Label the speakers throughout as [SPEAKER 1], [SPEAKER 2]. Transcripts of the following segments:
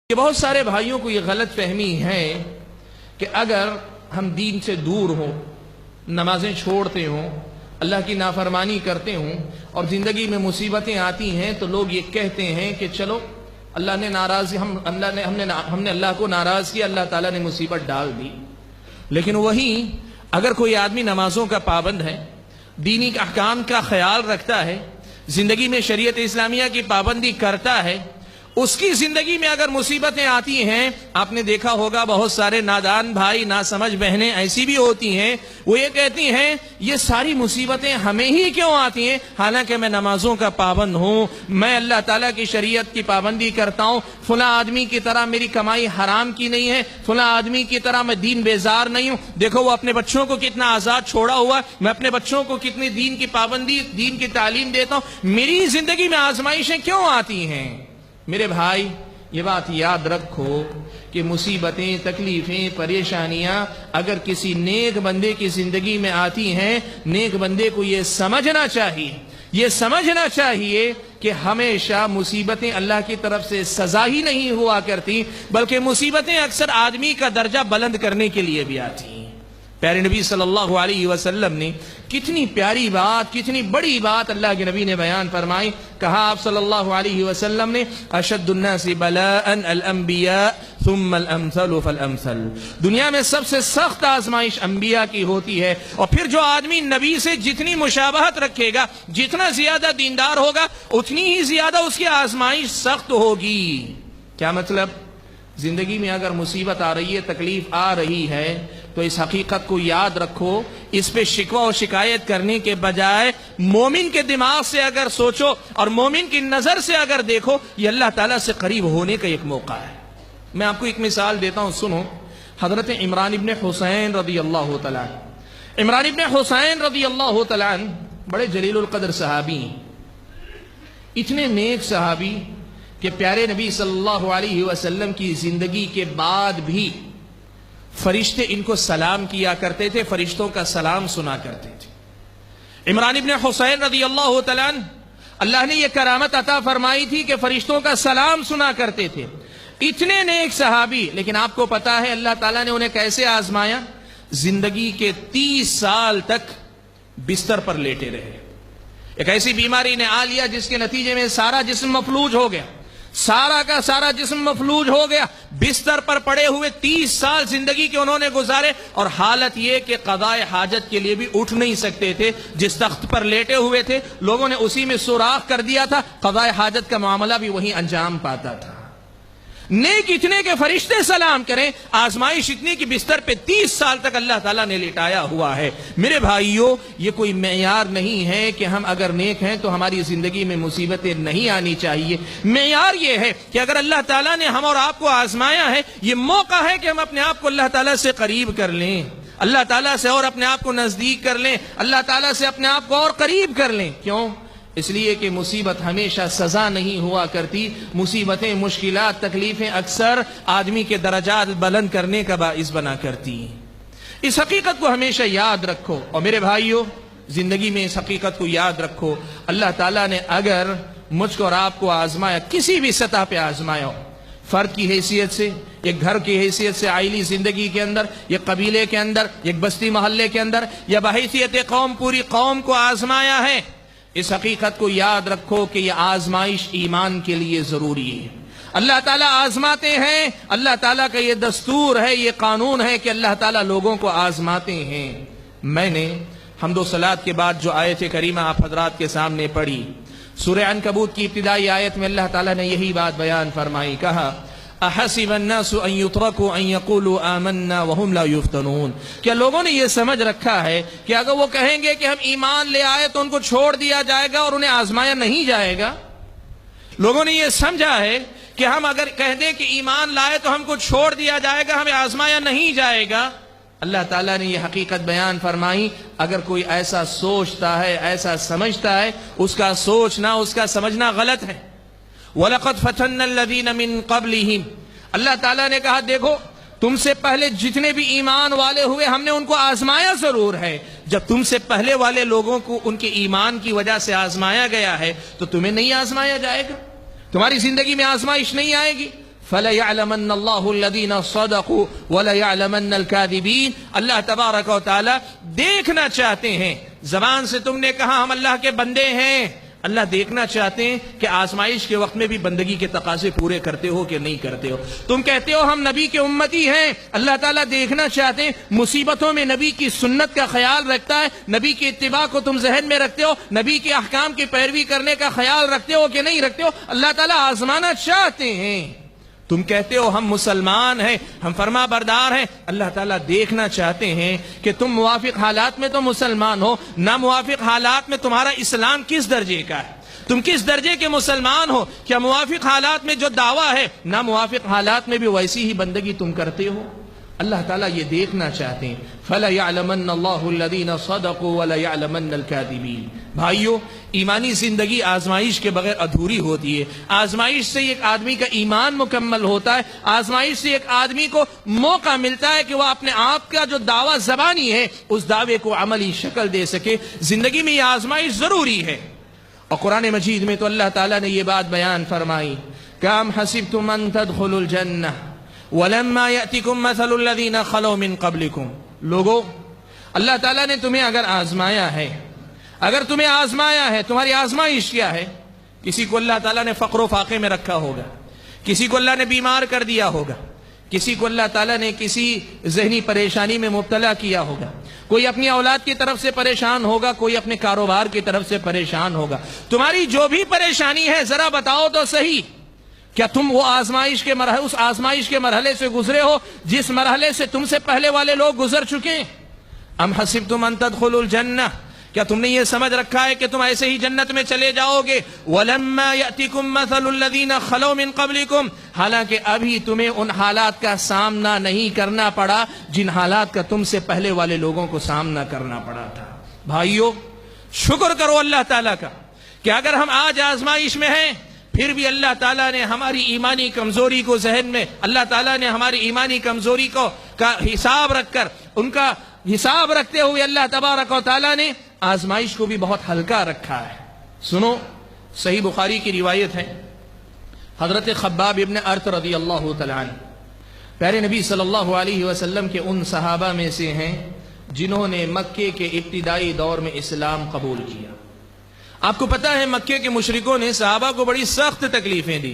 [SPEAKER 1] کہ بہت سارے بھائیوں کو یہ غلط فہمی ہے کہ اگر ہم دین سے دور ہوں، نمازیں چھوڑتے ہوں، اللہ کی نافرمانی کرتے ہوں اور زندگی میں مصیبتیں آتی ہیں تو لوگ یہ کہتے ہیں کہ چلو اللہ نے ناراض ہم نے اللہ کو ناراض کیا، اللہ تعالیٰ نے مصیبت ڈال دی۔ لیکن وہیں اگر کوئی آدمی نمازوں کا پابند ہے، دینی احکام کا خیال رکھتا ہے، زندگی میں شریعت اسلامیہ کی پابندی کرتا ہے، اس کی زندگی میں اگر مصیبتیں آتی ہیں، آپ نے دیکھا ہوگا بہت سارے نادان بھائی، ناسمجھ بہنیں ایسی بھی ہوتی ہیں، وہ یہ کہتی ہیں یہ ساری مصیبتیں ہمیں ہی کیوں آتی ہیں، حالانکہ میں نمازوں کا پابند ہوں، میں اللہ تعالیٰ کی شریعت کی پابندی کرتا ہوں، فلاں آدمی کی طرح میری کمائی حرام کی نہیں ہے، فلاں آدمی کی طرح میں دین بیزار نہیں ہوں، دیکھو وہ اپنے بچوں کو کتنا آزاد چھوڑا ہوا ہے، میں اپنے بچوں کو کتنی دین کی پابندی، دین کی تعلیم دیتا ہوں، میری زندگی میں آزمائشیں کیوں آتی ہیں؟ میرے بھائی یہ بات یاد رکھو کہ مصیبتیں، تکلیفیں، پریشانیاں اگر کسی نیک بندے کی زندگی میں آتی ہیں، نیک بندے کو یہ سمجھنا چاہیے کہ ہمیشہ مصیبتیں اللہ کی طرف سے سزا ہی نہیں ہوا کرتی، بلکہ مصیبتیں اکثر آدمی کا درجہ بلند کرنے کے لیے بھی آتی ہیں۔ پیارے نبی صلی اللہ علیہ وسلم نے کتنی پیاری بات، کتنی بڑی بات اللہ کے نبی نے بیان فرمائی۔ کہا آپ صلی اللہ علیہ وسلم نے اشد الناس بلاء الانبیاء ثم الامثل فالامثل، دنیا میں سب سے سخت آزمائش انبیاء کی ہوتی ہے، اور پھر جو آدمی نبی سے جتنی مشابہت رکھے گا، جتنا زیادہ دیندار ہوگا، اتنی ہی زیادہ اس کی آزمائش سخت ہوگی۔ کیا مطلب؟ زندگی میں اگر مصیبت آ رہی ہے، تکلیف آ رہی ہے، تو اس حقیقت کو یاد رکھو، اس پہ شکوہ و شکایت کرنے کے بجائے مومن کے دماغ سے اگر سوچو اور مومن کی نظر سے اگر دیکھو، یہ اللہ تعالیٰ سے قریب ہونے کا ایک موقع ہے۔ میں آپ کو ایک مثال دیتا ہوں، سنو۔ حضرت عمران ابن حسین رضی اللہ تعالیٰ، عمران ابن حسین رضی اللہ تعالیٰ بڑے جلیل القدر صحابی ہیں، اتنے نیک صحابی کہ پیارے نبی صلی اللہ علیہ وسلم کی زندگی کے بعد بھی فرشتے ان کو سلام کیا کرتے تھے، فرشتوں کا سلام سنا کرتے تھے۔ عمران ابن حسین رضی اللہ تعالیٰ اللہ نے یہ کرامت عطا فرمائی تھی کہ فرشتوں کا سلام سنا کرتے تھے، اتنے نیک صحابی، لیکن آپ کو پتا ہے اللہ تعالیٰ نے انہیں کیسے آزمایا؟ زندگی کے 30 سال تک بستر پر لیٹے رہے، ایک ایسی بیماری نے آ لیا جس کے نتیجے میں سارا جسم مفلوج ہو گیا، سارا کا سارا جسم مفلوج ہو گیا، بستر پر پڑے ہوئے 30 سال زندگی کے انہوں نے گزارے، اور حالت یہ کہ قضاء حاجت کے لیے بھی اٹھ نہیں سکتے تھے، جس تخت پر لیٹے ہوئے تھے لوگوں نے اسی میں سوراخ کر دیا تھا، قضاء حاجت کا معاملہ بھی وہیں انجام پاتا تھا۔ نیک اتنے کہ فرشتے سلام کریں، آزمائش اتنی کہ بستر پہ 30 سال تک اللہ تعالیٰ نے لٹایا ہوا ہے۔ میرے بھائیوں، یہ کوئی معیار نہیں ہے کہ ہم اگر نیک ہیں تو ہماری زندگی میں مصیبتیں نہیں آنی چاہیے۔ معیار یہ ہے کہ اگر اللہ تعالیٰ نے ہم اور آپ کو آزمایا ہے، یہ موقع ہے کہ ہم اپنے آپ کو اللہ تعالیٰ سے قریب کر لیں، اللہ تعالیٰ سے اور اپنے آپ کو نزدیک کر لیں، اللہ تعالیٰ سے اپنے آپ کو اور قریب کر لیں۔ کیوں؟ اس لیے کہ مصیبت ہمیشہ سزا نہیں ہوا کرتی، مصیبتیں، مشکلات، تکلیفیں اکثر آدمی کے درجات بلند کرنے کا باعث بنا کرتی ہیں۔ اس حقیقت کو ہمیشہ یاد رکھو، اور میرے بھائیوں زندگی میں اس حقیقت کو یاد رکھو، اللہ تعالیٰ نے اگر مجھ کو اور آپ کو آزمایا، کسی بھی سطح پہ آزمایا ہو، فرد کی حیثیت سے، ایک گھر کی حیثیت سے، عائلی زندگی کے اندر، ایک قبیلے کے اندر، ایک بستی محلے کے اندر، یا بحیثیت قوم پوری قوم کو آزمایا ہے، اس حقیقت کو یاد رکھو کہ یہ آزمائش ایمان کے لیے ضروری ہے۔ اللہ تعالیٰ آزماتے ہیں، اللہ تعالیٰ کا یہ دستور ہے، یہ قانون ہے کہ اللہ تعالیٰ لوگوں کو آزماتے ہیں۔ میں نے حمد و صلات کے بعد جو آیت کریمہ آپ حضرات کے سامنے پڑھی، سورہ عنکبوت کی ابتدائی آیت میں اللہ تعالیٰ نے یہی بات بیان فرمائی، کہا احسب الناس ان يتركوا ان يقولوا آمنا وهم لا يفتنون، کیا لوگوں نے یہ سمجھ رکھا ہے کہ اگر وہ کہیں گے کہ ہم ایمان لے آئے تو ان کو چھوڑ دیا جائے گا اور انہیں آزمایا نہیں جائے گا؟ لوگوں نے یہ سمجھا ہے کہ ہم اگر کہہ دیں کہ ایمان لائے تو ہم کو چھوڑ دیا جائے گا، ہمیں آزمایا نہیں جائے گا؟ اللہ تعالیٰ نے یہ حقیقت بیان فرمائی، اگر کوئی ایسا سوچتا ہے، ایسا سمجھتا ہے، اس کا سوچنا، اس کا سمجھنا غلط ہے۔ وَلَقَدْ فَتَنَّ الَّذِينَ مِن قَبْلِهِمْ، اللہ تعالیٰ نے کہا دیکھو تم سے پہلے جتنے بھی ایمان والے ہوئے ہم نے ان کو آزمایا ضرور ہے۔ جب تم سے پہلے والے لوگوں کو ان کے ایمان کی وجہ سے آزمایا گیا ہے تو تمہیں نہیں آزمایا جائے گا؟ تمہاری زندگی میں آزمائش نہیں آئے گی؟ فَلَيَعْلَمَنَّ اللَّهُ الَّذِينَ صَدَقُوا وَلَيَعْلَمَنَّ الْكَاذِبِينَ۔ اللہ تبارک و تعالی دیکھنا چاہتے ہیں، زبان سے تم نے کہا ہم اللہ کے بندے ہیں، اللہ دیکھنا چاہتے ہیں کہ آزمائش کے وقت میں بھی بندگی کے تقاضے پورے کرتے ہو کہ نہیں کرتے ہو۔ تم کہتے ہو ہم نبی کے امتی ہیں، اللہ تعالیٰ دیکھنا چاہتے ہیں مصیبتوں میں نبی کی سنت کا خیال رکھتا ہے، نبی کی اتباع کو تم ذہن میں رکھتے ہو، نبی کے احکام کی پیروی کرنے کا خیال رکھتے ہو کہ نہیں رکھتے ہو، اللہ تعالیٰ آزمانا چاہتے ہیں۔ تم کہتے ہو ہم مسلمان ہیں، ہم فرما بردار ہیں، اللہ تعالیٰ دیکھنا چاہتے ہیں کہ تم موافق حالات میں تو مسلمان ہو، ناموافق حالات میں تمہارا اسلام کس درجے کا ہے، تم کس درجے کے مسلمان ہو، کیا موافق حالات میں جو دعویٰ ہے ناموافق حالات میں بھی ویسی ہی بندگی تم کرتے ہو؟ اللہ تعالیٰ یہ دیکھنا چاہتے ہیں۔ فَلَيَعْلَمَنَّ اللَّهُ الَّذِينَ صَدَقُوا وَلَيَعْلَمَنَّ الْكَاذِبِينَ۔ بھائیو، ایمانی زندگی آزمائش کے بغیر ادھوری ہوتی ہے۔ آزمائش سے ایک آدمی کا ایمان مکمل ہوتا ہے، آزمائش سے ایک آدمی کو موقع ملتا ہے کہ وہ اپنے آپ کا جو دعویٰ زبانی ہے اس دعوے کو عملی شکل دے سکے۔ زندگی میں یہ آزمائش ضروری ہے، اور قرآن مجید میں تو اللہ تعالیٰ نے یہ بات بیان فرمائی کہ ام حسبتم ان تدخلوا الجنہ وَلَمَّا يَأْتِكُمْ مَثَلُ الَّذِينَ خَلَوْا مِن قَبْلِكُمْ۔ لوگو، اللہ تعالیٰ نے تمہیں اگر آزمایا ہے، اگر تمہیں آزمایا ہے، تمہاری آزمائش کیا ہے؟ کسی کو اللہ تعالیٰ نے فقر و فاقے میں رکھا ہوگا، کسی کو اللہ نے بیمار کر دیا ہوگا، کسی کو اللہ تعالیٰ نے کسی ذہنی پریشانی میں مبتلا کیا ہوگا، کوئی اپنی اولاد کی طرف سے پریشان ہوگا، کوئی اپنے کاروبار کی طرف سے پریشان ہوگا۔ تمہاری جو بھی پریشانی ہے ذرا بتاؤ تو صحیح، کیا تم وہ اس آزمائش کے مرحلے سے گزرے ہو جس مرحلے سے تم سے پہلے والے لوگ گزر چکے ہیں؟ ام حسبتم ان تدخلوا الجنہ، کیا تم نے یہ سمجھ رکھا ہے کہ تم ایسے ہی جنت میں چلے جاؤ گے؟ وَلَمَّا يَأْتِكُمْ مَثَلُ الَّذِينَ خَلَوْا مِن قَبْلِكُمْ، حالانکہ ابھی تمہیں ان حالات کا سامنا نہیں کرنا پڑا جن حالات کا تم سے پہلے والے لوگوں کو سامنا کرنا پڑا تھا۔ بھائیو، شکر کرو اللہ تعالیٰ کا کہ اگر ہم آج آزمائش میں ہیں پھر بھی اللہ تعالیٰ نے ہماری ایمانی کمزوری کو ذہن میں، اللہ تعالیٰ نے ہماری ایمانی کمزوری کا حساب رکھ کر، ان کا حساب رکھتے ہوئے اللہ تبارک و تعالیٰ نے آزمائش کو بھی بہت ہلکا رکھا ہے۔ سنو، صحیح بخاری کی روایت ہے، حضرت خباب ابن ارت رضی اللہ تعالیٰ عنہ پیارے نبی صلی اللہ علیہ وسلم کے ان صحابہ میں سے ہیں جنہوں نے مکے کے ابتدائی دور میں اسلام قبول کیا۔ آپ کو پتا ہے مکے کے مشرکوں نے صحابہ کو بڑی سخت تکلیفیں دی۔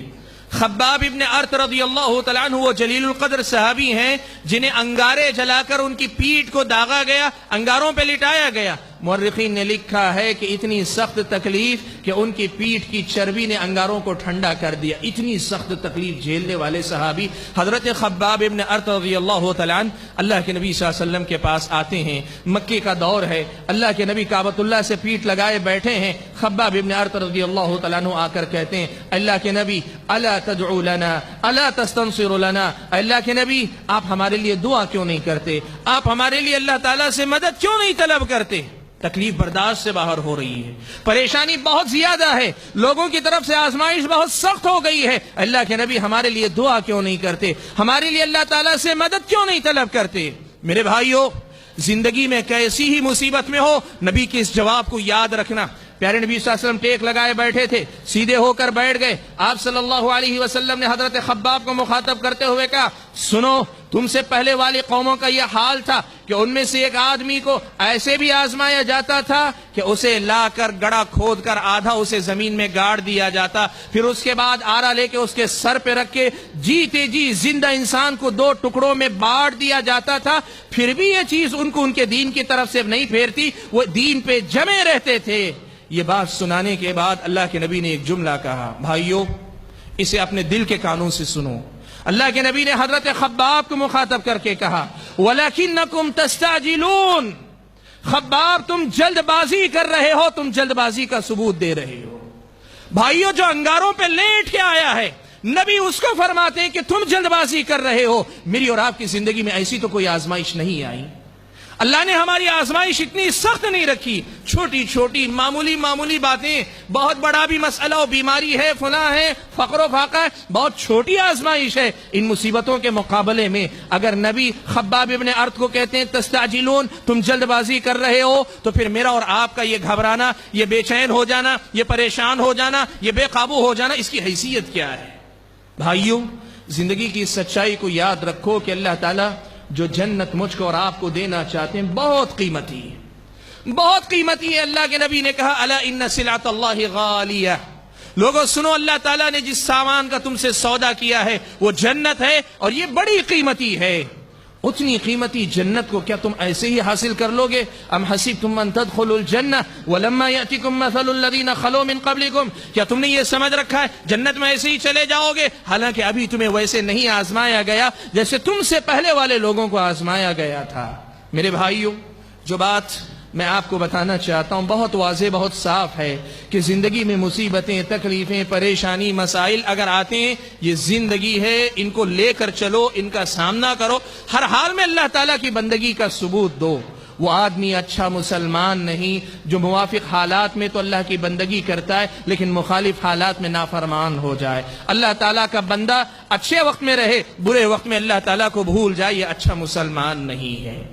[SPEAKER 1] خباب ابن ارت رضی اللہ تعالیٰ عنہ وہ جلیل القدر صحابی ہیں جنہیں انگارے جلا کر ان کی پیٹھ کو داغا گیا، انگاروں پہ لٹایا گیا۔ مورخین نے لکھا ہے کہ اتنی سخت تکلیف کہ ان کی پیٹھ کی چربی نے انگاروں کو ٹھنڈا کر دیا۔ اتنی سخت تکلیف جھیلنے والے صحابی حضرت خباب ابن ارت رضی اللہ تعالیٰ عنہ اللہ کے نبی صلی اللہ علیہ وسلم کے پاس آتے ہیں۔ مکے کا دور ہے، اللہ کے نبی کعبۃ اللہ سے پیٹھ لگائے بیٹھے ہیں۔ خباب ابن ارت رضی اللہ تعالیٰ عنہ آ کر کہتے ہیں، اللہ کے نبی الا تدعو لنا الا تستنصر لنا، اللہ کے نبی آپ ہمارے لیے دعا کیوں نہیں کرتے، آپ ہمارے لیے اللہ تعالیٰ سے مدد کیوں نہیں طلب کرتے؟ تکلیف برداشت سے باہر ہو رہی ہے، پریشانی بہت زیادہ ہے، لوگوں کی طرف سے آزمائش بہت سخت ہو گئی ہے، اللہ کے نبی ہمارے لیے دعا کیوں نہیں کرتے، ہمارے لیے اللہ تعالیٰ سے مدد کیوں نہیں طلب کرتے؟ میرے بھائیو، زندگی میں کیسی ہی مصیبت میں ہو، نبی کے اس جواب کو یاد رکھنا۔ پیارے نبی صلی اللہ علیہ وسلم ٹیک لگائے بیٹھے تھے، سیدھے ہو کر بیٹھ گئے۔ آپ صلی اللہ علیہ وسلم نے حضرت خباب کو مخاطب کرتے ہوئے کہا، سنو، تم سے پہلے والی قوموں کا یہ حال تھا کہ ان میں سے ایک آدمی کو ایسے بھی آزمایا جاتا تھا کہ اسے لا کر گڑھا کھود کر آدھا اسے زمین میں گاڑ دیا جاتا، پھر اس کے بعد آرا لے کے اس کے سر پہ رکھ کے جیتے جی زندہ انسان کو دو ٹکڑوں میں بانٹ دیا جاتا تھا، پھر بھی یہ چیز ان کو ان کے دین کی طرف سے نہیں پھیرتی، وہ دین پہ جمے رہتے تھے۔ یہ بات سنانے کے بعد اللہ کے نبی نے ایک جملہ کہا، بھائیو اسے اپنے دل کے کانوں سے سنو۔ اللہ کے نبی نے حضرت خباب کو مخاطب کر کے کہا، وَلَكِنَّكُمْ تَسْتَعْجِلُونَ، خباب تم جلد بازی کر رہے ہو، تم جلد بازی کا ثبوت دے رہے ہو۔ بھائیو، جو انگاروں پہ لیٹ کے آیا ہے نبی اس کو فرماتے ہیں کہ تم جلد بازی کر رہے ہو۔ میری اور آپ کی زندگی میں ایسی تو کوئی آزمائش نہیں آئی، اللہ نے ہماری آزمائش اتنی سخت نہیں رکھی، چھوٹی چھوٹی معمولی باتیں، بہت بڑا بھی مسئلہ ہو، بیماری ہے، فلاں ہے، فقر و فاقہ ہے، بہت چھوٹی آزمائش ہے۔ ان مصیبتوں کے مقابلے میں اگر نبی خباب ابن ارت کو کہتے ہیں تستعجلون، تم جلد بازی کر رہے ہو، تو پھر میرا اور آپ کا یہ گھبرانا، یہ بے چین ہو جانا، یہ پریشان ہو جانا، یہ بے قابو ہو جانا، اس کی حیثیت کیا ہے؟ بھائیوں، زندگی کی سچائی کو یاد رکھو کہ اللہ تعالیٰ جو جنت مجھ کو اور آپ کو دینا چاہتے ہیں بہت قیمتی ہے، بہت قیمتی ہے۔ اللہ کے نبی نے کہا الا ان سلعۃ اللہ غالیہ، لوگوں سنو، اللہ تعالیٰ نے جس سامان کا تم سے سودا کیا ہے وہ جنت ہے، اور یہ بڑی قیمتی ہے۔ اتنی قیمتی جنت کو کیا تم ایسے ہی حاصل کر لو گے؟ ام حسبتم ان تدخلوا الجنہ ولما یأتکم مثل الذین خلو من قبلکم، کیا تم نے یہ سمجھ رکھا ہے جنت میں ایسے ہی چلے جاؤ گے؟ حالانکہ ابھی تمہیں ویسے نہیں آزمایا گیا جیسے تم سے پہلے والے لوگوں کو آزمایا گیا تھا۔ میرے بھائیوں، جو بات میں آپ کو بتانا چاہتا ہوں بہت واضح، بہت صاف ہے کہ زندگی میں مصیبتیں، تکلیفیں، پریشانی، مسائل اگر آتے ہیں، یہ زندگی ہے، ان کو لے کر چلو، ان کا سامنا کرو، ہر حال میں اللہ تعالیٰ کی بندگی کا ثبوت دو۔ وہ آدمی اچھا مسلمان نہیں جو موافق حالات میں تو اللہ کی بندگی کرتا ہے لیکن مخالف حالات میں نافرمان ہو جائے۔ اللہ تعالیٰ کا بندہ اچھے وقت میں رہے، برے وقت میں اللہ تعالیٰ کو بھول جائے، یہ اچھا مسلمان نہیں ہے۔